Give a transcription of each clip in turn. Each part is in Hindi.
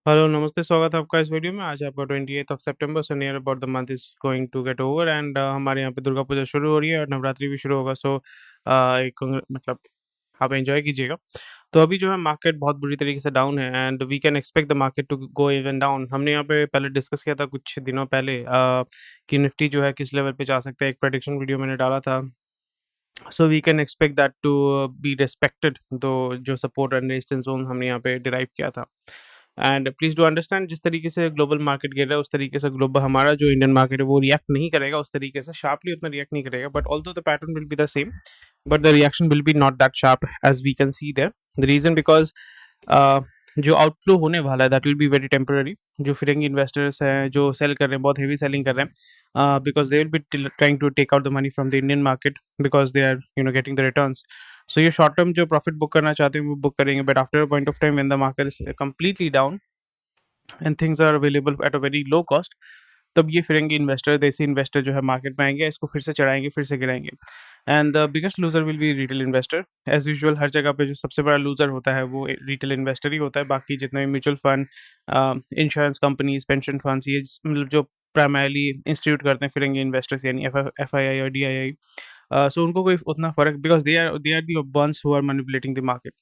हेलो, नमस्ते, स्वागत है आपका इस वीडियो में। आज आपका 28th ऑफ सितंबर so near about the month is going to get over and हमारे यहाँ पे दुर्गा पूजा शुरू हो रही है और नवरात्रि भी शुरू होगा। सो एक मतलब आप एन्जॉय कीजिएगा। तो अभी जो है मार्केट बहुत बुरी तरीके से डाउन है and we can expect the market to go even down. हमने यहाँ पे पहले डिस्कस किया था कुछ दिनों पहले कि निफ्टी जो है किस लेवल पे जा सकता है। एक प्रेडिक्शन वीडियो मैंने डाला था। So we can expect that to be respected, तो जो सपोर्ट एंड रेजिस्टेंस ज़ोन हमने यहाँ पे डिराइव किया था। एंड प्लीज़ डू अंडरस्टैंड, जिस तरीके से ग्लोबल मार्केट गिर रहा है उस तरीके से ग्लोबल हमारा जो इंडियन मार्केट है वो रिएक्ट नहीं करेगा उस तरीके से शार्पली, उतना रिएक्ट नहीं करेगा। But although the pattern will be the same, but the reaction will be not that sharp as we can see there. The reason because जो आउटफ्लो होने वाला है that will be very temporary. जो फिरंगी इन्वेस्टर्स हैं जो सेल कर रहे हैं, बहुत हेवी सेलिंग कर रहे हैं, because they will be trying to take out the money from the Indian market because they are getting the returns. So ये शॉर्ट टर्म जो प्रॉफिट बुक करना चाहते हैं वो बुक करेंगे, but after a point of time when the market is completely down and things are available at a very low cost, तब ये फिरंगी इन्वेस्टर, देसी इन्वेस्टर जो है मार्केट में आएंगे, इसको फिर से चढ़ाएंगे, फिर से गिराएंगे। And the biggest loser will be retail investor. As usual हर जगह पे जो सबसे बड़ा लूजर होता है वो रिटेल इन्वेस्टर ही होता है। बाकी जितने भी mutual fund, insurance companies, pension funds, ये मतलब जो प्राइमरली इंस्टीट्यूट करते हैं फिरंगी इन्वेस्टर्स यानी एफ आई आई और डी आई आई, सो उनको कोई उतना फर्क, because they are the ones who are manipulating the market.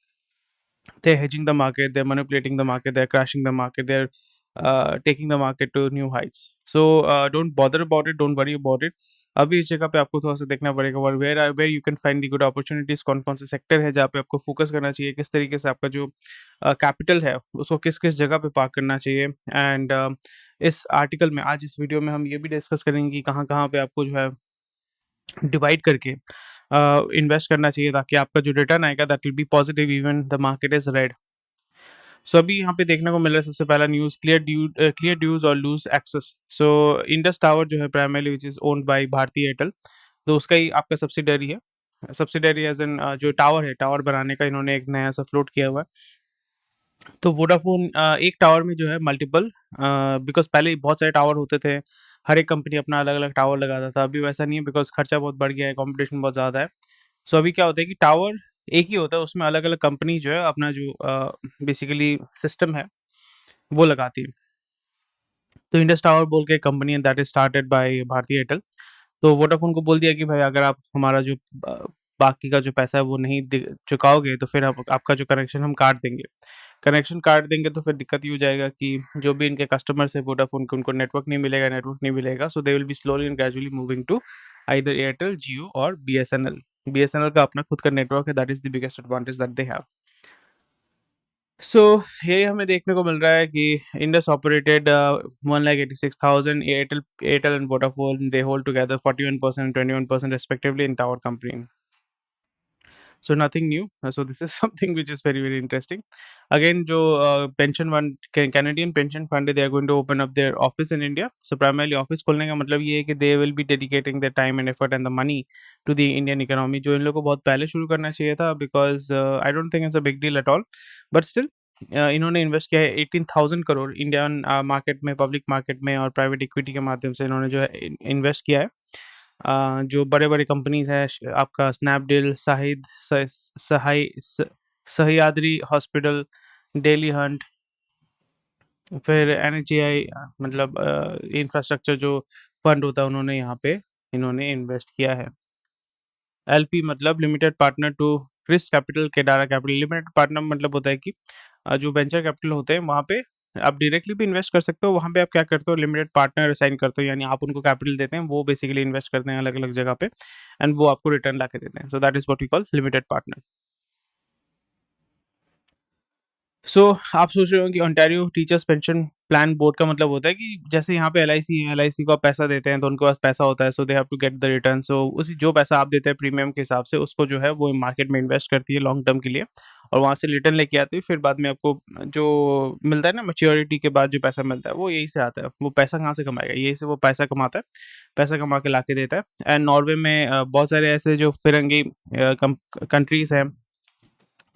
They're hedging the market, they're manipulating the market, they're crashing the market, they're taking the market to new heights. So don't bother about it, don't worry about it. अभी इस जगह पे आपको थोड़ा सा देखना पड़ेगा where you can find the good opportunities, कौन कौन से सेक्टर है जहाँ पे आपको फोकस करना चाहिए, किस तरीके से आपका जो कैपिटल है उसको किस किस जगह पे पार्क करना चाहिए। एंड इस आर्टिकल में, आज इस वीडियो में हम ये भी डिस्कस करेंगे कि कहाँ कहाँ पे आपको जो है डिवाइड करके इन्वेस्ट करना चाहिए ताकि आपका जो रिटर्न आएगा that will be positive even the market is red. So अभी यहाँ पे देखने को मिल रहा है सबसे पहला न्यूज़, क्लियर ड्यूज और loose access. So Indus tower जो है primarily which is owned by Bharti Airtel, तो उसका ही आपका सब्सिडरी है। सब्सिडरी एज इन जो टावर है, टावर बनाने का इन्होंने एक नया सा फ्लोट किया हुआ है। तो वोडाफोन एक टावर में जो है मल्टीपल, बिकॉज पहले बहुत सारे टावर होते थे, हर एक कंपनी अपना अलग अलग टावर लगाता था। अभी वैसा नहीं है बिकॉज खर्चा बहुत बढ़ गया है, कॉम्पिटिशन बहुत ज़्यादा है। सो अभी क्या होता है कि टावर एक ही होता है, उसमें अलग अलग कंपनी जो है अपना जो बेसिकली सिस्टम है वो लगाती है। तो इंडस टावर बोल के एक कंपनी है that is started by Bharti Airtel. तो वोडाफोन को बोल दिया कि भाई अगर आप हमारा जो बाकी का जो पैसा है वो नहीं चुकाओगे तो फिर आपका जो कनेक्शन हम काट देंगे। कनेक्शन काट देंगे तो फिर दिक्कत ये हो जाएगा कि जो भी इनके कस्टमर्स है वोडाफोन के, उनको नेटवर्क नहीं मिलेगा। So they will be slowly and gradually moving to either Airtel, Jio और बीएसएनएल। बीएसएनएल का अपना खुद का नेटवर्क है, that is the biggest advantage that they have. So ये हमें देखने को मिल रहा है कि Indus operated 1,86,000, Airtel and Vodafone they hold together 41% and 21% respectively in tower company. So nothing new. So this is something which is very very interesting. Again, जो pension fund, Canadian pension fund, they are going to open up their office in India. So primarily office खोलने का मतलब ये है कि they will be dedicating their time and effort and the money to the Indian economy, जो इन लोगों को बहुत पहले शुरू करना चाहिए था, because I don't think it's a big deal at all. But still इन्होंने इन्वेस्ट किया है 18,000 करोड़ इंडियन मार्केट में, पब्लिक मार्केट में और प्राइवेट इक्विटी के माध्यम से इन्होंने जो है इन्वेस्ट किया है। जो बड़े-बड़े कंपनीज़ हैं, आपका Snapdeal, Sahyadri hospital, daily Hunt, फिर एनएचएआई, मतलब इंफ्रास्ट्रक्चर जो फंड होता है उन्होंने यहाँ पे इन्होंने इन्वेस्ट किया है। एलपी मतलब limited partner to ChrysCapital, Kedaara capital. Limited partner मतलब होता है कि जो वेंचर कैपिटल होते हैं वहाँ पे आप डायरेक्टली भी इन्वेस्ट कर सकते हो। वहाँ पे आप क्या करते हो, लिमिटेड पार्टनर असाइन करते हो, यानी आप उनको कैपिटल देते हैं, वो बेसिकली इन्वेस्ट करते हैं अलग अलग जगह पे एंड वो आपको रिटर्न ला के देते हैं। So that is what we call limited partner. So आप सोच रहे हो कि Ontario teachers pension plan board का मतलब होता है कि जैसे यहाँ पे एलआईसी है, एलआईसी को आप पैसा देते हैं तो उनके पास पैसा होता है, so they have to get the return. So उसी जो पैसा आप देते हैं प्रीमियम के हिसाब से, उसको जो है वो मार्केट में इन्वेस्ट करती है लॉन्ग टर्म के लिए और वहाँ से रिटर्न लेके आती है। फिर बाद में आपको जो मिलता है ना, मैच्योरिटी के बाद जो पैसा मिलता है वो यही से आता है। वो पैसा कहाँ से कमाएगा, यही से वो पैसा कमाता है, पैसा कमा के ला के देता है। एंड नॉर्वे में बहुत सारे ऐसे जो फिरंगी कंट्रीज हैं,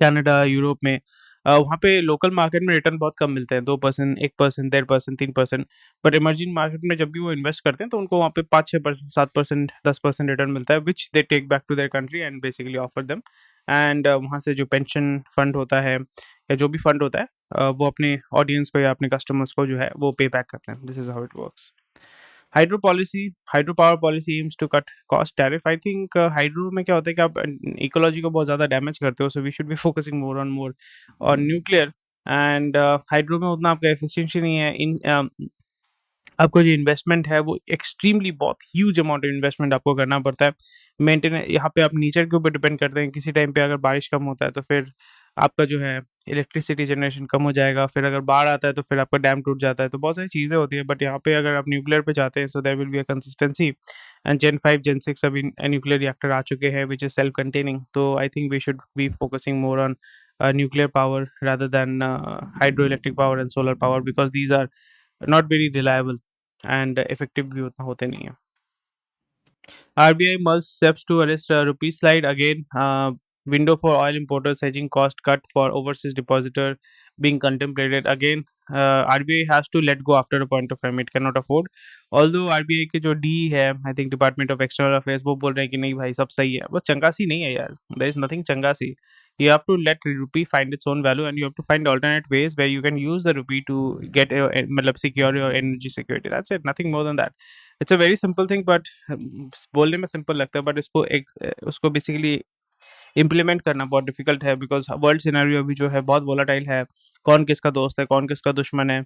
कनाडा, यूरोप में, वहाँ पे लोकल मार्केट में रिटर्न बहुत कम मिलते हैं, 2%, 1%, 1.5%, 3%। बट इमर्जिंग मार्केट में जब भी वो इन्वेस्ट करते हैं तो उनको वहाँ पे 5-6%, 7%, 10% रिटर्न मिलता है, which they take back to their country and basically offer them. And वहाँ से जो पेंशन फंड होता है या जो भी फंड होता है, वो अपने ऑडियंस को या अपने कस्टमर्स को जो है वो पे बैक करते हैं। This is how it works. Hydro power policy aims to cut cost tariff. I think hydro में क्या होता है कि आप इकोलॉजी को बहुत ज़्यादा डैमेज करते हो, so we should be focusing more on nuclear. And hydro में उतना आपका एफिशिएंसी नहीं है। आपको जो इन्वेस्टमेंट है वो एक्सट्रीमली बहुत ह्यूज अमाउंट ऑफ इन्वेस्टमेंट आपको करना पड़ता है। मेंटेन यहाँ पे आप नेचर के ऊपर डिपेंड करते हैं, किसी टाइम पे अगर बारिश कम होता है तो फिर आपका जो है इलेक्ट्रिसिटी जनरेशन कम हो जाएगा, फिर अगर बाढ़ आता है तो फिर आपका डैम टूट जाता है, तो बहुत सारी चीज़ें होती है। बट यहाँ पे अगर आप न्यूक्लियर पे जाते हैं so there will be a consistency. And gen 5 gen 6 अभी न्यूक्लियर रिएक्टर आ चुके हैं विच इज सेल्फ कंटेनिंग, तो I think we should be focusing more on nuclear power rather than hydroelectric power and solar power, because these are not very reliable and effective भी उतना होते नहीं है। RBI mulls steps to arrest rupee slide again. Window for oil importers hedging cost cut for overseas depositor being contemplated again. RBI has to let go after a point of time. It cannot afford. Although RBI के जो D है, I think Department of External Affairs, वो बोल रहे हैं कि नहीं भाई सब सही है, बस चंगासी नहीं है यार. There is nothing चंगासी. You have to let rupee find its own value, and you have to find alternate ways where you can use the rupee to get मतलब secure your energy security. That's it. Nothing more than that. It's a very simple thing, but बोलने में सिंपल लगता है, बट उसको बेसिकली इम्प्लीमेंट करना बहुत डिफिकल्ट है, बिकॉज वर्ल्ड सिनेरियो अभी जो है बहुत वोलाटाइल है। कौन किसका दोस्त है, कौन किसका दुश्मन है,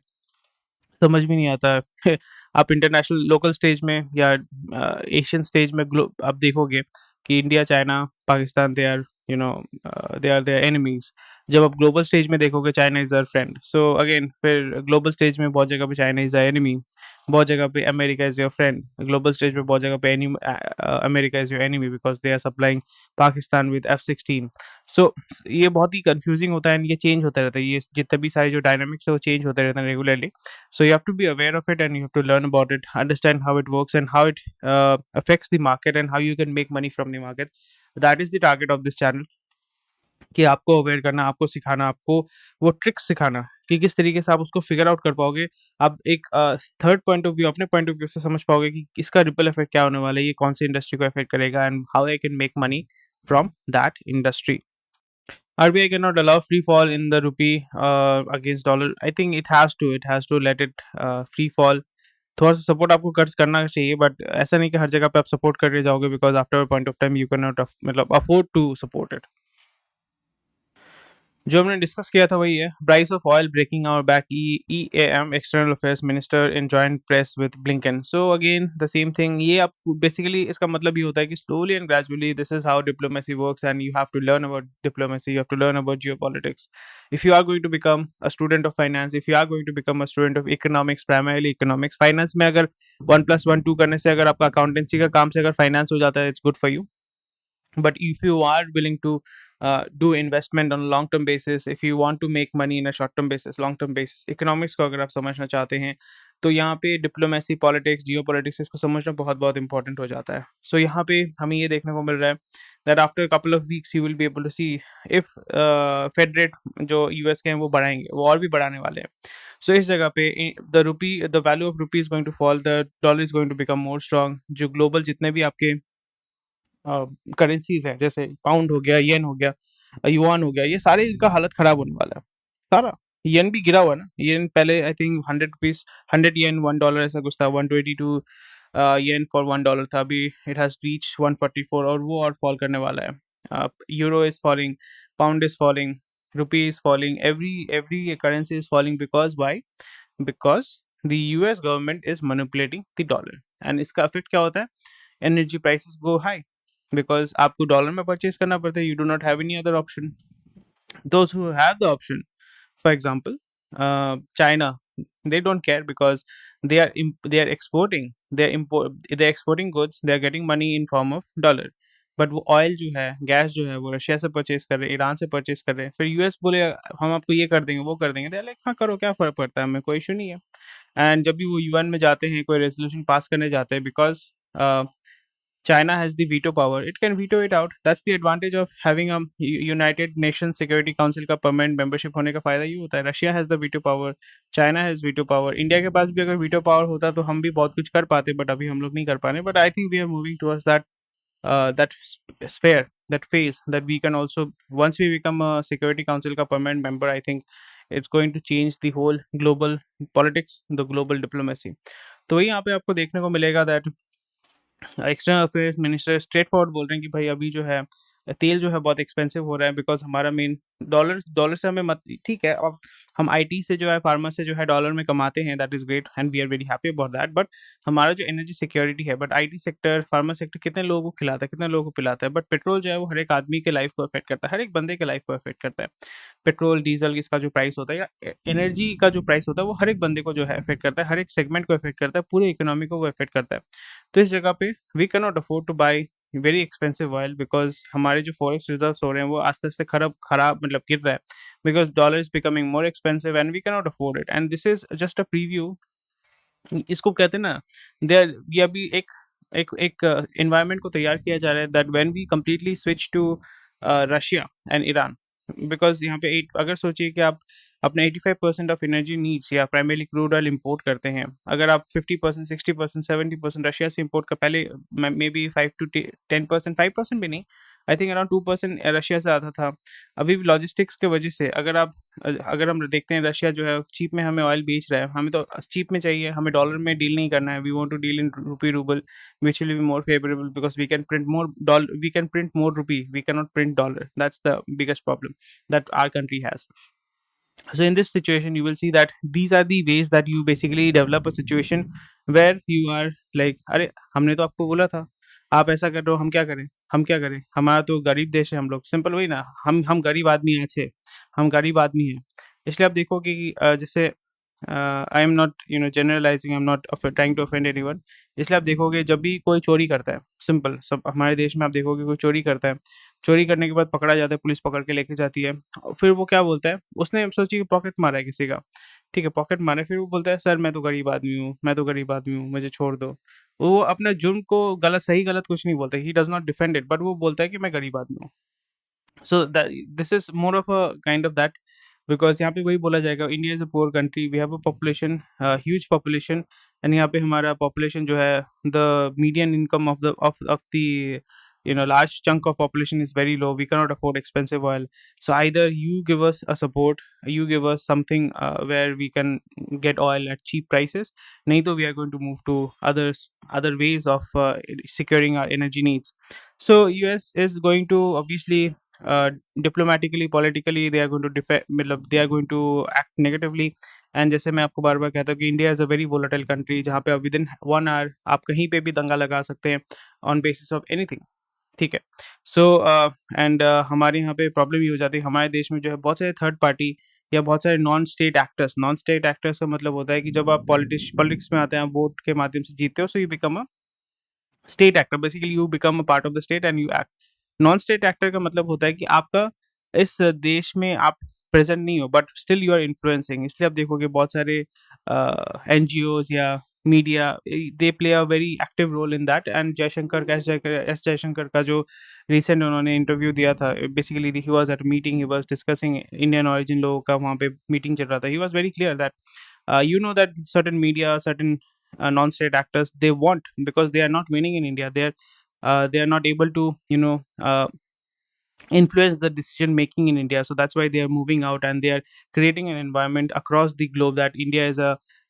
समझ में नहीं आता है। आप इंटरनेशनल लोकल स्टेज में या एशियन स्टेज में आप देखोगे कि India, China, Pakistan, they are you know they are their enemies. जब आप ग्लोबल स्टेज में देखोगे China is our friend. So again फिर ग्लोबल स्टेज में बहुत जगह पे चाइना इज़ आवर एनिमी, बहुत जगह पे America is your friend. Global stage पे बहुत जगह पे America is your enemy because they are supplying Pakistan with F-16। So ये बहुत ही कंफ्यूजिंग होता है, एंड ये चेंज होता रहता है। ये जितने भी सारे जो डायनामिक्स है वो चेंज होते रहते हैं regularly. So you have to be aware of it, and you have to learn about it, understand how it works and how it affects the market and how you can make money from the market. That is the target of this channel, कि आपको अवेयर करना, आपको सिखाना, आपको वो ट्रिक्स सिखाना कि किस तरीके से आप उसको फिगर आउट कर पाओगे। आप एक थर्ड पॉइंट ऑफ व्यू, अपने पॉइंट ऑफ व्यू से समझ पाओगे कि इसका रिपल इफेक्ट क्या होने वाला है, ये कौन सी इंडस्ट्री को इफेक्ट करेगा, and how I can make money from that industry. RBI cannot allow free fall in the rupee against dollar. I think it has to. It has to let it free fall. थोड़ा सा सपोर्ट आपको कर्ज करना चाहिए, बट ऐसा नहीं कि हर जगह पे आप सपोर्ट करके जाओगे, because after a point of time you can not मतलब अफोर्ड टू सपोर्ट इट। जो हमने डिस्कस किया था वही है, price of oil breaking our back. EAM external affairs minister in joint press with Blinken. So again the same thing. ये आप बेसिकली इसका मतलब ये होता है कि slowly and gradually this is how diplomacy works, and you have to learn about diplomacy, you have to learn about geopolitics. If you are going to become a student of finance, if you are going to become a student of economics, primarily economics, finance में अगर 1+1 2 करने से अगर आपका अकाउंटेंसी का काम से अगर फाइनेंस हो जाता है, it's good for you. But if you are willing to do investment on a long term basis, if you want to make money in a short term basis, long term basis, economics को अगर आप समझना चाहते हैं, तो यहाँ पे डिप्लोमेसी, पॉलिटिक्स, जियो पॉलिटिक्स, इसको समझना बहुत बहुत इंपॉर्टेंट हो जाता है। सो यहाँ पे हमें ये देखने को मिल रहा है that after couple of weeks you will be able to see if fed rate जो यूएस के हैं वो बढ़ाएंगे, वो और भी बढ़ाने वाले हैं। सो इस जगह पे the value of rupee is going to fall, the dollar is going to become more strong. जो ग्लोबल जितने भी आपके करेंसीज हैं, जैसे पाउंड हो गया, येन हो गया, युआन हो गया, ये सारे इनका हालत खराब होने वाला है सारा। येन भी गिरा हुआ है ना, येन पहले आई थिंक 100 रुपीज, 100 येन $1 ऐसा कुछ था, 122 येन फॉर $1 था, अभी इट हैज रीच 144, और वो और फॉल करने वाला है। Euro is falling, pound is falling, rupee is falling, every currency is falling, because why, because the US government is manipulating the dollar. And इसका इफेक्ट क्या होता है, energy prices go high, because आपको डॉलर में परचेज करना पड़ता है, you do not have any other option. Those who have the option, for example China, they don't care because they are exporting, they're exporting goods, they are getting money in form of dollar। But वो ऑयल जो है, गैस जो है, वो रशिया से परचेज कर रहे हैं, ईरान से परचेज कर रहे हैं, फिर यूएस बोले हम आपको ये कर देंगे, वो कर देंगे, दे लाइक हाँ करो, क्या फर्क पड़ता है, हमें कोई इशू नहीं है। एंड जब भी वो यूएन में जाते हैं, कोई रेजोल्यूशन पास करने जाते हैं, because China has the veto power. It can veto it out. That's the advantage of having a United Nations Security Council का permanent membership होने का फायदा ये होता है. Russia has the veto power. China has veto power. India के पास भी अगर veto power होता तो हम भी बहुत कुछ कर पाते, but अभी हम लोग नहीं कर पा रहे. But I think we are moving towards that sphere, that phase, that we can also, once we become a Security Council का permanent member, I think it's going to change the whole global politics, the global diplomacy. तो वही यहाँ पे आपको देखने को मिलेगा that external affairs minister straight forward बोल रहे हैं कि भाई अभी जो है तेल जो है बहुत एक्सपेंसिव हो रहा है, बिकॉज हमारा मेन डॉलर डॉलर से हमें मत, ठीक है, अब हम आईटी से जो है फार्मा से जो है डॉलर में कमाते हैं, that is great and we are very happy about that, but हमारा जो एनर्जी सिक्योरिटी है, but IT sector pharma sector कितने लोगों को खिलाता है, कितने लोगों को पिलाता है, बट पेट्रोल जो है वो हर एक आदमी के लाइफ को अफेक्ट करता है, हर एक बंदे के लाइफ को अफेक्ट करता है. पेट्रोल डीजल इसका जो प्राइस होता है या एनर्जी का जो प्राइस होता है वो हर एक बंदे को जो है अफेक्ट करता है, हर एक सेगमेंट को अफेक्ट करता है, पूरे इकोनॉमी को वो अफेक्ट करता है. तो इस जगह पे we can not afford to buy very expensive oil, because हमारे जो फॉरेस्ट रिजर्व्स हो रहे हैं वो आस्ते आस्ते खराब खराब मतलब गिर रहा है, because dollar is becoming more expensive and we can not afford it. And this is just a preview. इसको कहते हैं ना, दे ये अभी एक एक एक एनवायरनमेंट को तैयार किया जा रहा है that when we completely switch to Russia and Iran, because यहाँ पे अगर सोचिए कि आप अपने 85% ऑफ एनर्जी नीड्स या प्राइमरली क्रूड ऑयल इंपोर्ट करते हैं, अगर आप 50%, 60%, 70% रशिया से इंपोर्ट का, पहले मे बी 5 to 10%, 5% भी नहीं, आई थिंक अराउंड 2% रशिया से आता था. अभी लॉजिस्टिक्स के वजह से अगर हम देखते हैं रशिया जो है चीप में हमें ऑयल बेच रहा है, हमें तो चीप में चाहिए, हमें डॉलर में डील नहीं करना है, we want to deal in rupee rouble which will be more favorable because we can print more we can print more rupee, we cannot print dollar. That's the biggest problem that our country has. So in this situation you will see that these are the ways that you basically develop a situation where you are like, अरे हमने तो आपको बोला था, आप ऐसा कर रहे हो, हम क्या करें, हमारा तो गरीब देश है, हम लोग सिंपल वही ना, हम गरीब आदमी हैं, अच्छे हम गरीब आदमी हैं. इसलिए आप देखोगे कि जैसे I am not generalising, I am not trying to offend anyone. इसलिए आप देखोगे जब भी कोई चोरी करता है, सिंपल सब हमारे देश में आप देखोगे कोई चोरी करता है, चोरी करने के बाद पकड़ा जाता है, पुलिस पकड़ के लेके जाती है, फिर वो क्या बोलता है, उसने सोची कि पॉकेट मारा है किसी का, ठीक है पॉकेट मारा है, फिर वो बोलता है सर मैं तो गरीब आदमी हूँ, मैं तो गरीब आदमी हूँ, मुझे छोड़ दो. वो अपने जुर्म को गलत सही गलत कुछ नहीं बोलता, he does not defend it, but वो बोलता है कि मैं गरीब आदमी हूँ. So that this is more of a kind of that, because यहाँ पे वही बोला जाएगा, India is a poor country, we have a population, huge population, and यहाँ पे हमारा पॉपुलेशन जो है the median income of the large chunk of population is very low, we cannot afford expensive oil. So either you give us a support, you give us something where we can get oil at cheap prices, nahi to we are going to move to other ways of securing our energy needs. So US is going to obviously uh, diplomatically, politically, they are going to defend, मतलब they are going to act negatively. And जैसे मैं आपको बार बार कहता हूँ कि India is a very volatile country, जहाँ पे विद इन 1 आवर आप कहीं पे भी दंगा लगा सकते हैं ऑन बेसिस ऑफ एनीथिंग, ठीक है. सो एंड हमारे यहाँ पे प्रॉब्लम ये हो जाती है, हमारे देश में जो है बहुत सारे थर्ड पार्टी या बहुत सारे नॉन स्टेट एक्टर्स का मतलब होता है कि जब आप पॉलिटिक्स में आते हैं, वोट के माध्यम से जीतते हो, so you become a state actor, basically you become a part of the state and you act. Non state actor का मतलब होता है कि आपका इस देश में आप प्रेजेंट नहीं हो, but still you are influencing. इसलिए आप देखोगे बहुत सारे एनजीओज या media, they play a very active role in that. And S Jaishankar का जो रिसेंट उन्होंने इंटरव्यू दिया था, basically he was at meeting, he was discussing Indian origin लोगों का वहाँ पे मीटिंग चल रहा था. He was very clear that that certain media, certain non-state actors, they want, because they are not winning in India, they are not able to influence the decision making in India. So that's why they are moving out and they are creating an environment across the globe that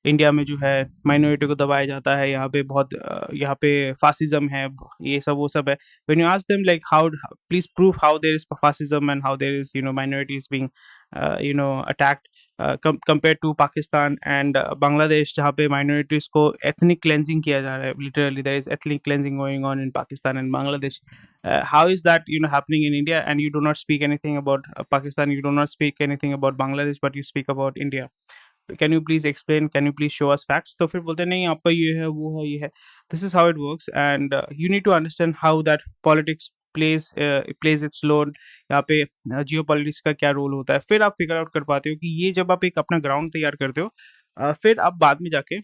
India में जो है माइनॉरिटी को दबाया जाता है, यहाँ पे बहुत यहाँ पे फासिज्म है, ये सब वो सब है. When you ask them like how, please prove how there is fascism and how there is minorities being attacked compared to Pakistan and Bangladesh, जहाँ पे minorities को ethnic cleansing किया जा रहा है, literally there is ethnic cleansing going on in Pakistan and Bangladesh. How is that happening in India, and you do not speak anything about Pakistan, you do not speak anything about Bangladesh, but you speak about India? Can you please explain, can you please show us facts? तो फिर बोलते हैं नहीं आपका ये है वो है ये है. This is how it works, and you need to understand how that politics plays its role. यहाँ पे जियो पॉलिटिक्स का क्या रोल होता है, फिर आप फिगर आउट कर पाते हो कि ये जब आप एक अपना ग्राउंड तैयार करते हो, फिर आप बाद में जाके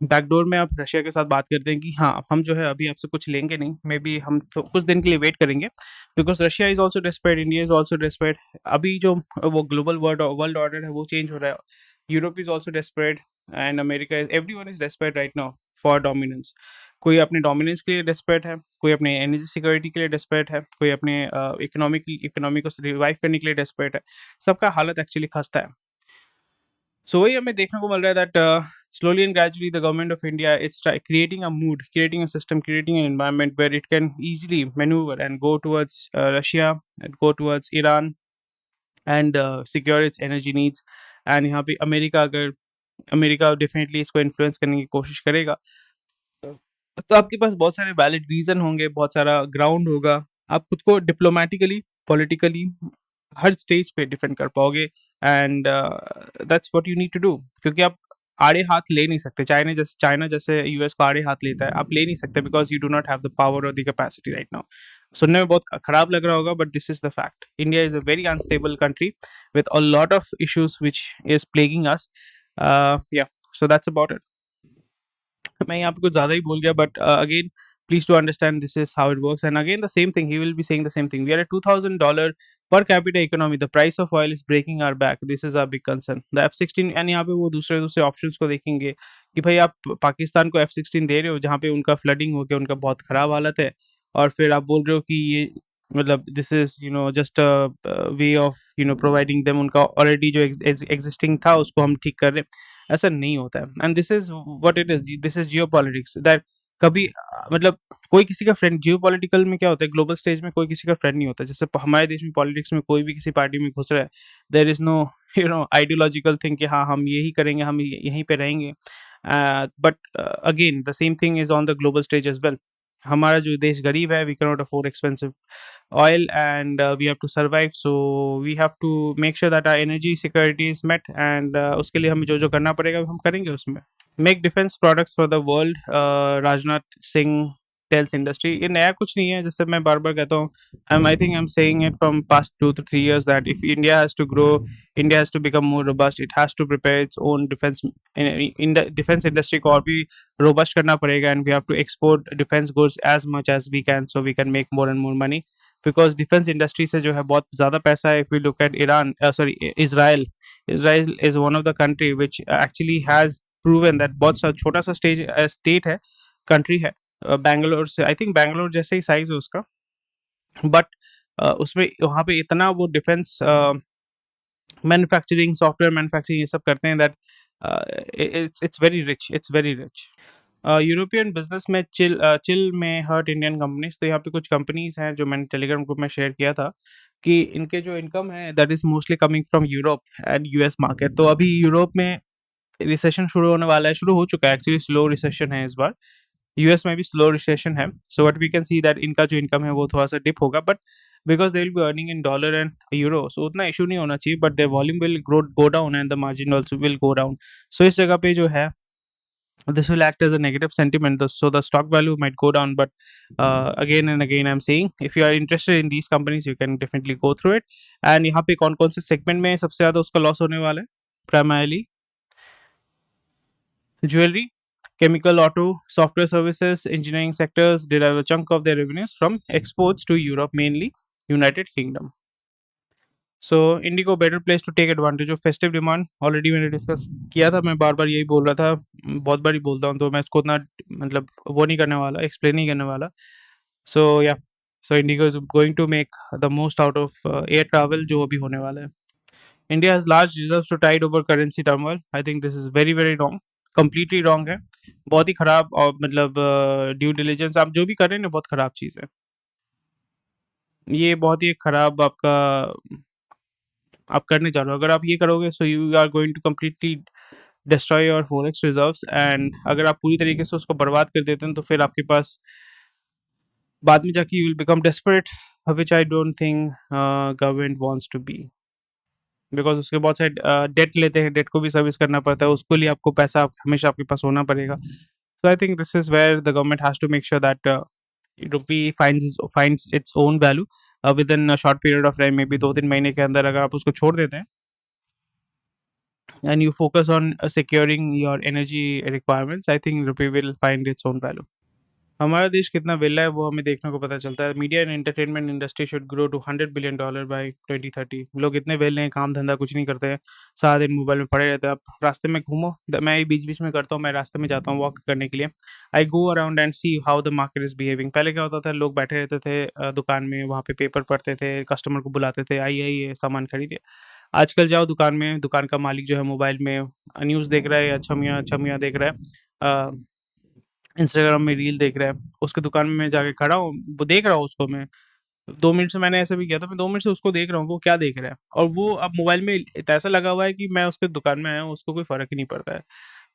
बैकडोर में आप रशिया के साथ बात करते हैं कि हाँ, हम जो है अभी आपसे कुछ लेंगे नहीं, मे बी हम तो कुछ दिन के लिए वेट करेंगे, because Russia is also desperate, India is also desperate. अभी जो वो ग्लोबल वर्ल्ड ऑर्डर है वो चेंज हो रहा है। Europe is also desperate and America is, everyone is desperate right now for dominance. कोई अपने डोमिनेंस के लिए डेस्परेट है, कोई अपने एनर्जी सिक्योरिटी के लिए डेस्परेट है, कोई अपने इकोनॉमी को रिवाइव करने के लिए डेस्परेट है। सबका हालत एक्चुअली खस्ता है। सो वही हमें देखने को मिल रहा है that slowly and gradually the government of India is creating a mood, creating a system, creating an environment where it can easily maneuver and go towards Russia and go towards Iran and secure its energy needs. And यहाँ पे अमेरिका डेफिनेटली इसको इन्फ्लुएंस करने की कोशिश करेगा, तो आपके पास बहुत सारे वैलिड रीजन होंगे, बहुत सारा ग्राउंड होगा, आप खुद को डिप्लोमेटिकली, पॉलिटिकली हर स्टेज पे डिफेंड कर पाओगे। And that's what you need to do, क्योंकि आप आड़े हाथ ले नहीं सकते। चाइना जैसे यूएस को आड़े हाथ लेता है, आप ले नहीं सकते, because you do not have the power और द कैपेसिटी राइट नाउ। सुनने में बहुत खराब लग रहा होगा, but this is the fact. India is a very unstable country with a lot of issues which is plaguing us. Yeah, so that's about it. मैं यहाँ पे कुछ ज़्यादा ही बोल गया, but again please to understand this is how it works. And again the same thing, he will be saying the same thing. We are at $2000 per capita economy, the price of oil is breaking our back, this is our big concern। the F-16, and यहाँ पे वो दूसरे दूसरे ऑप्शंस को देखेंगे कि भाई आप पाकिस्तान को F-16 दे रहे हो जहाँ पे उनका फ्लडिंग हो गया, उनका बहुत खराब हालत है, और फिर आप बोल रहे हो कि ये मतलब this is just way of providing them, उनका ऑलरेडी जो एग्जिस्टिंग था उसको हम ठीक कर रहे हैं। ऐसा नहीं होता है। And this is what it is, this is Jio politics that कभी मतलब कोई किसी का फ्रेंड, जियो पॉलिटिकल में क्या होता है, ग्लोबल स्टेज में कोई किसी का फ्रेंड नहीं होता। जैसे हमारे देश में पॉलिटिक्स में कोई भी किसी पार्टी में घुस रहा है, there is no ideological thing कि हाँ हम यही करेंगे, हम यहीं पे रहेंगे। But again the same thing is on the global stage as well. हमारा जो देश गरीब है, we can not afford expensive oil, and we have to survive, so we have to make sure that our energy security is met, and उसके लिए हमें जो जो करना पड़ेगा हम करेंगे उसमें। Make defence products for the world, Rajnath Singh tells industry. ये नया कुछ नहीं है, जैसे मैं बार बार कहता हूँ, I think I am saying it from past 2 to 3 years that if India has to grow, India has to become more robust, it has to prepare its own defense, in the defense industry को और भी robust करना पड़ेगा, and we have to export defense goods as much as we can so we can make more and more money, because defence industry से जो है बहुत ज़्यादा पैसा है। If we look at Iran, sorry Israel, Israel is one of the country which actually has proven that, बहुत सा छोटा सा स्टेट है, कंट्री है, बैंगलोर से, आई थिंक बैंगलोर जैसे ही साइज है उसका, बट उसमें वहाँ पे इतना वो डिफेंस मैन्युफैक्चरिंग, सॉफ्टवेयर मैन्युफैक्चरिंग ये सब करते हैं that it's very rich, it's very rich. European business में चिल में हर्ट इंडियन कंपनीज। तो यहाँ पे कुछ कंपनीज हैं जो मैंने टेलीग्राम ग्रुप में शेयर किया था कि इनके जो इनकम है that is mostly coming from Europe and US market. तो अभी यूरोप में रिसेशन शुरू होने वाला है, शुरू हो चुका है एक्चुअली, स्लो रिसेशन है इस बार। यूएस में भी स्लो रिसेशन है, so what we can see that इनका जो इनकम है वो थोड़ा सा डिप होगा, but because they will be earning in dollar and euro, so उतना इशू नहीं होना चाहिए, but their volume will go down and the margin also will go down. So इस जगह पे जो है, this will act as a negative sentiment, so the stock value might go down, but again and again I'm saying, if you are interested in these companies you can definitely go through it। and यहाँ पे कौन कौन से सेगमेंट में सबसे ज़्यादा उसका लॉस होने वाला है? Primarily jewelry, chemical, auto, software services, engineering sectors derive a chunk of their revenues from exports to Europe, mainly United Kingdom। So IndiGo better place to take advantage of festive demand, already मैंने डिस्कस किया था, मैं बार बार यही बोल रहा था, बहुत बार ही बोलता हूँ, तो मैं इसको उतना मतलब वो नहीं करने वाला, एक्सप्लेन नहीं करने वाला। So yeah, so IndiGo is going to make the most out of air travel जो अभी होने वाला है। India has large reserves to tide over currency turmoil, I think this is very very wrong, completely wrong है, बहुत ही खराब। और मतलब ड्यू डिलीजेंस आप जो भी कर रहे हैं ना, बहुत खराब चीज़ है ये, बहुत ही खराब आपका आप करने जा रहे हो। अगर आप ये करोगे, so you are going to completely destroy your forex reserves, and अगर आप पूरी तरीके से उसको बर्बाद कर देते हैं तो फिर आपके पास बाद में जाके you will become desperate, which I don't think government wants to be, because उसके बहुत सारे डेट लेते हैं, डेट को भी सर्विस करना पड़ता है, उसके लिए आपको पैसा हमेशा आपके पास होना पड़ेगा। So I think this is where the government has to make sure that rupee finds its own value within a short period of time, may be 2-3 महीने के अंदर अगर आप उसको छोड़ देते हैं and you focus on securing your energy requirements, I think rupee will find its own value. हमारा देश कितना वेला है वो हमें देखने को पता चलता है। Media and entertainment industry should grow to $100 billion by 2030। लोग इतने वेले हैं, काम धंधा कुछ नहीं करते हैं, सारा दिन मोबाइल में पड़े रहते हैं। आप रास्ते में घूमो, मैं ये बीच बीच में करता हूँ, मैं रास्ते में जाता हूँ वॉक करने के लिए। I go around and see how the market is behaving. पहले क्या होता था, लोग बैठे रहते थे दुकान में, वहाँ पे पेपर पढ़ते थे, कस्टमर को बुलाते थे, आइए आइए सामान खरीदिए। आजकल जाओ दुकान में, दुकान का मालिक जो है मोबाइल में न्यूज़ देख रहा है या छमिया छमिया देख रहा है, इंस्टाग्राम में रील देख रहा है। उसकी दुकान में मैं जाके खड़ा हूँ, वो देख रहा हूँ उसको मैं। 2 मिनट से मैंने ऐसा भी किया था, मैं 2 मिनट से उसको देख रहा हूँ कि वो क्या देख रहा है, और वो अब मोबाइल में ऐसा लगा हुआ है कि मैं उसके दुकान में आया हूँ, उसको कोई फ़र्क ही नहीं पड़ता है।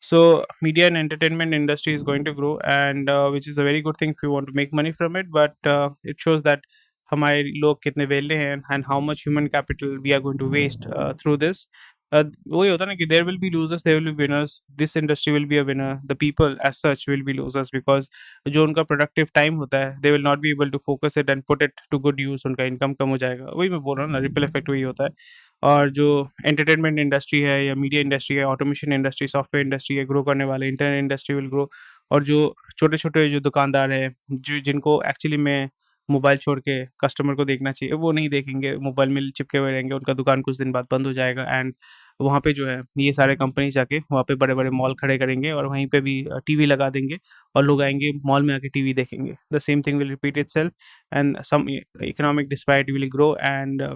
So media and entertainment industry is going to grow, and which is a very good thing if you want to make money from it, but it shows that हमारे लोग कितने वेले हैं and how much human capital we are going to waste through this. वही होता है ना कि there will be losers, there will be winners. This industry will be a winner. The people as such will be losers because जो उनका productive time होता है, they will not be able to focus it and put it to good use. उनका income कम हो जाएगा। वही मैं बोल रहा हूँ ना, ripple effect वही होता है। और जो एंटरटेनमेंट इंडस्ट्री है या मीडिया इंडस्ट्री है, ऑटोमेशन इंडस्ट्री, सॉफ्टवेयर इंडस्ट्री है, ग्रो करने वाले, इंटरनेट इंडस्ट्री विल ग्रो। और जो छोटे-छोटे जो दुकानदार हैं, जो जिनको एक्चुअली में मोबाइल छोड़ के कस्टमर को देखना चाहिए, वो नहीं देखेंगे, मोबाइल में चिपके हुए रहेंगे, उनका दुकान कुछ दिन बाद बंद हो जाएगा। एंड वहाँ पे जो है ये सारे कंपनी जाके वहाँ पे बड़े-बड़े मॉल खड़े करेंगे और वहीं पे भी टीवी लगा देंगे, और लोग आएँगे मॉल में आके टीवी देखेंगे। The same thing will repeat itself and some economic disparity will grow, and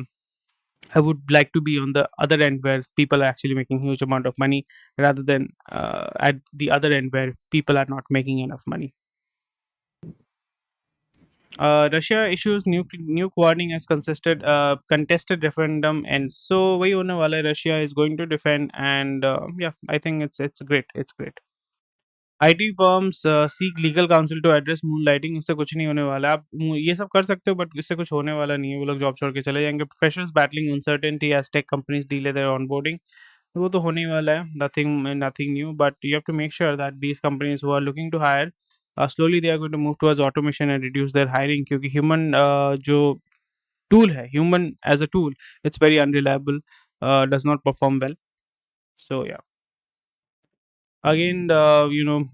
I would like to be on the other end where people are actually making huge amount of money, rather than at the other end where people are not making enough money. Russia issues nuke warning as contested referendum ends. So वही होने वाला है, Russia is going to defend, and yeah, I think it's great. It's great. IT firms seek legal counsel to address moonlighting. इससे कुछ नहीं होने वाला है। आप ये सब कर सकते हो, बट इससे कुछ होने वाला नहीं है। वो लोग जॉब छोड़ के चले जाएंगे। Professionals battling uncertainty as tech companies delay their onboarding. वो तो होने ही वाला है, nothing new, but you have to make sure that these companies who are looking to hire slowly they are going to move towards automation and reduce their hiring, क्योंकि ह्यूमन जो टूल है, human as a tool, it's very unreliable, does not perform well. So yeah, again, the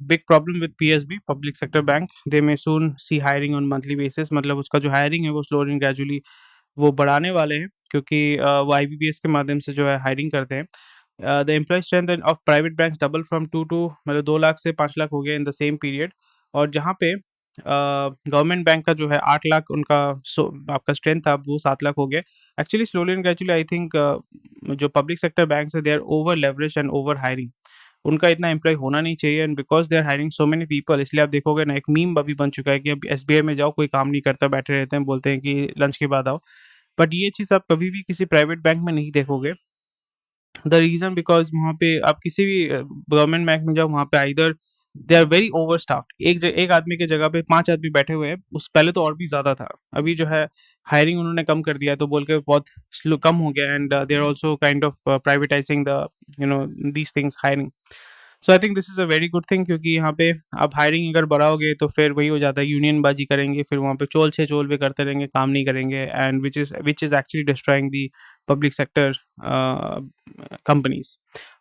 big problem with PSB, public sector bank, they may soon see hiring on monthly basis। मतलब उसका जो hiring है वो slowly and gradually वो बढ़ाने वाले हैं, क्योंकि वो IBPS के माध्यम से जो है hiring करते हैं। The employ strength of private banks double from 2 to मतलब 2 लाख से 5 लाख हो गया इन द सेम पीरियड। और जहाँ पे गवर्नमेंट बैंक का जो है 8 लाख उनका आपका स्ट्रेंथ था, वो 7 लाख हो गया। Actually slowly and gradually I think जो पब्लिक सेक्टर बैंक्स है, they are over leverage and over hiring. उनका इतना एम्प्लॉय होना नहीं चाहिए, and because they are hiring so many people, इसलिए आप देखोगे ना, एक मीम अभी बन चुका है कि अब एसबीआई में जाओ, कोई काम नहीं करता, बैठे रहते हैं, बोलते हैं कि लंच के बाद आओ। बट ये चीज़ आप कभी भी किसी प्राइवेट बैंक में नहीं देखोगे। द रीज़न बिकॉज़ वहाँ पे आप किसी भी गवर्नमेंट बैंक में जाओ, वहाँ पे आइदर दे आर वेरी ओवरस्टाफ्ड। एक आदमी की जगह पे 5 आदमी बैठे हुए हैं। उस पहले तो और भी ज़्यादा था। अभी जो है हायरिंग उन्होंने कम कर दिया है, तो बोल के बहुत स्लो कम हो गया, and they are also kind of privatising the these things, hiring. So I think this is a very good thing, क्योंकि यहाँ पे आप हायरिंग अगर बढ़ाओगे तो फिर वही हो जाता है, यूनियनबाजी करेंगे, फिर वहाँ पे चोल पे करते रहेंगे, काम नहीं करेंगे, and which is actually destroying the public sector companies.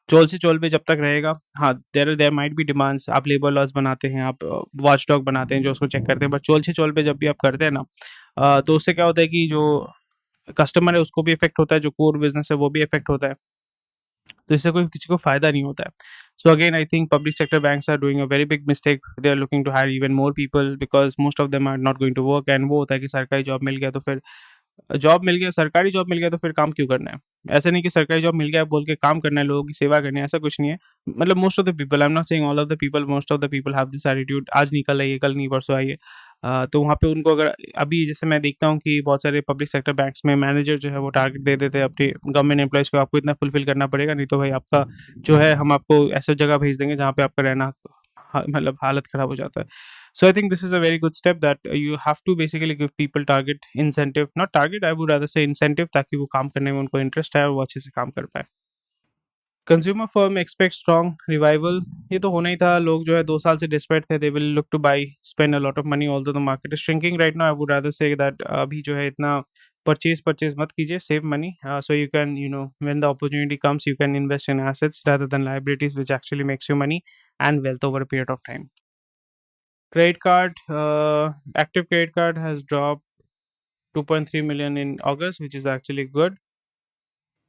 Chola से चोल पे जब तक रहेगा, हाँ, देयर माइट बी डिमांड्स, आप लेबर लॉज़ बनाते हैं, आप वॉचडॉग बनाते हैं जो उसको चेक करते हैं, बट चोल से चोल पे जब भी आप करते हैं ना, तो उससे क्या होता है कि जो कस्टमर है उसको भी इफ़ेक्ट होता है, जो कोर बिज़नेस है वो भी इफ़ेक्ट होता है। तो इससे कोई किसी को फ़ायदा नहीं होता है। So again I think public sector banks are doing a very big mistake. They are looking to hire even more people because most of them are not going to work, and वो होता है कि सरकारी जॉब मिल गया तो फिर सरकारी जॉब मिल गया तो फिर काम क्यों करना है? ऐसा नहीं कि सरकारी जॉब मिल गया बोल के काम करना है, लोगों की सेवा करनी है, ऐसा कुछ नहीं है। मतलब most of the people, I am not saying all of the people, most of the people have this attitude, आज नहीं कल आइए, कल नहीं परसों आइए। तो वहाँ पे उनको अगर अभी जैसे मैं देखता हूँ कि बहुत सारे पब्लिक सेक्टर बैंक्स में मैनेजर जो है वो टारगेट दे देते हैं अपने गवर्नमेंट एम्प्लॉइज़ को, आपको इतना फुलफिल करना पड़ेगा, नहीं तो भाई आपका जो है हम आपको ऐसे जगह भेज देंगे जहाँ पे आपका रहना मतलब हालत ख़राब हो जाता है। So I think this is a very good step that you have to basically give people target incentive, not target, I would rather say incentive, ताकि वो काम करने में उनको इंटरेस्ट आए और वो अच्छे से काम कर पाए। Consumer firm expect strong revival. ये तो होना ही था। लोग जो है 2 साल से डेस्परेट थे, they will look to buy, spend a lot of money, although the market is shrinking right now. I would rather say that अभी जो है इतना परचेज मत कीजिए, save money so you can when the opportunity comes you can invest in assets rather than liabilities which actually makes you money and wealth over a period of time. Credit card, active credit card has dropped 2.3 million in August, which is actually good.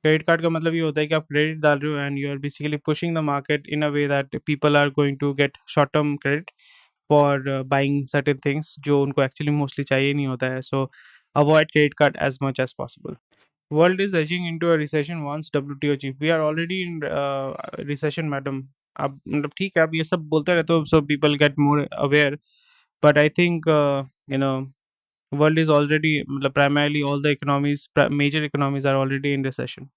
Credit card का मतलब ये होता है कि आप क्रेडिट डाल रहे हो and you are basically pushing the market in a way that people are going to get short term credit for buying certain things जो उनको एक्चुअली मोस्टली चाहिए नहीं होता है. So avoid credit card as much as possible. World is edging into a recession once WTO chief. We are already in recession, madam. अब मतलब ठीक है, आप ये सब बोलते रहते हो so people get more aware. But I think you know world is already मतलब primarily all the economies, major economies are already in recession.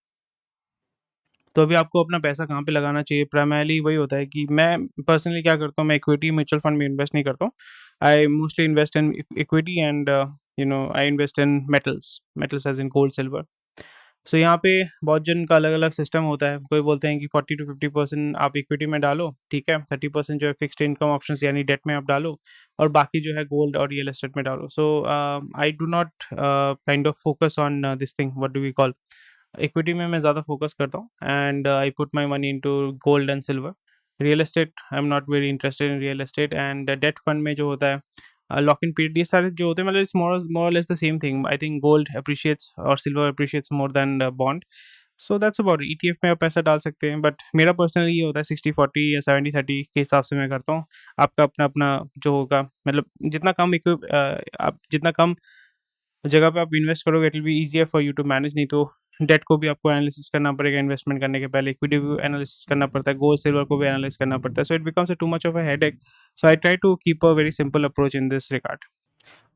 तो अभी आपको अपना पैसा कहाँ पे लगाना चाहिए? प्राइमरली वही होता है कि मैं पर्सनली क्या करता हूँ, मैं इक्विटी म्यूचुअल फंड में इन्वेस्ट नहीं करता हूँ. I mostly invest in equity and I invest in metals as in gold, silver. So यहाँ पे बहुत जन का अलग अलग सिस्टम होता है. कोई बोलते हैं कि 40 to 50% आप इक्विटी में डालो, ठीक है, 30% जो है फिक्स्ड इनकम ऑप्शन यानी डेट में आप डालो, और बाकी जो है गोल्ड और रियल एस्टेट में डालो. So I do not kind of focus on this thing, what do we call, equity में मैं ज़्यादा फोकस करता हूँ and I put my money into gold and silver. Real estate I am not very interested in real estate. And debt fund में जो होता है लॉक इन पीरियड, ये सारे जो होते हैं मतलब it's more less the same thing. I think gold appreciates और silver appreciates more than bond. So that's about. ETF में आप पैसा डाल सकते हैं, बट मेरा पर्सनली ये होता है 60-40 या 70-30 के हिसाब से मैं करता हूँ. आपका अपना अपना जो होगा, मतलब जितना कम आप जितना कम जगह पे आप इन्वेस्ट करोगे it will be easier for you to manage. नहीं तो डेट को भी आपको एनालिसिस करना पड़ेगा इन्वेस्टमेंट करने के पहले, इक्विटी भी एनालिसिस करना पड़ता है, गोल्ड सिल्वर को भी एनालाइज करना पड़ता है. So it becomes too much of a headache. So I try to keep a very simple approach in this regard.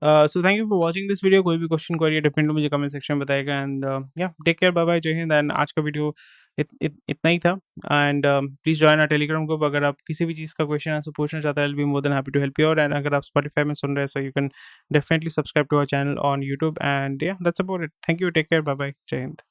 So thank you for watching this video. कोई भी क्वेश्चन क्वेरी डेफिनेटली मुझे कमेंट सेक्शन में बताएगा. एंड या टेक केयर, बाय बाय, जय हिंद. एंड आज का वीडियो इतना ही था. And please join our Telegram group. अगर आप किसी भी चीज़ का क्वेश्चन आंसर पूछना चाहते हैं, I will be more than happy to help you out. And अगर आप स्पॉटिफाई में सुन रहे हैं so you can definitely subscribe to our channel on YouTube. And yeah that's about it. Thank you, take care, bye bye, जय हिंद.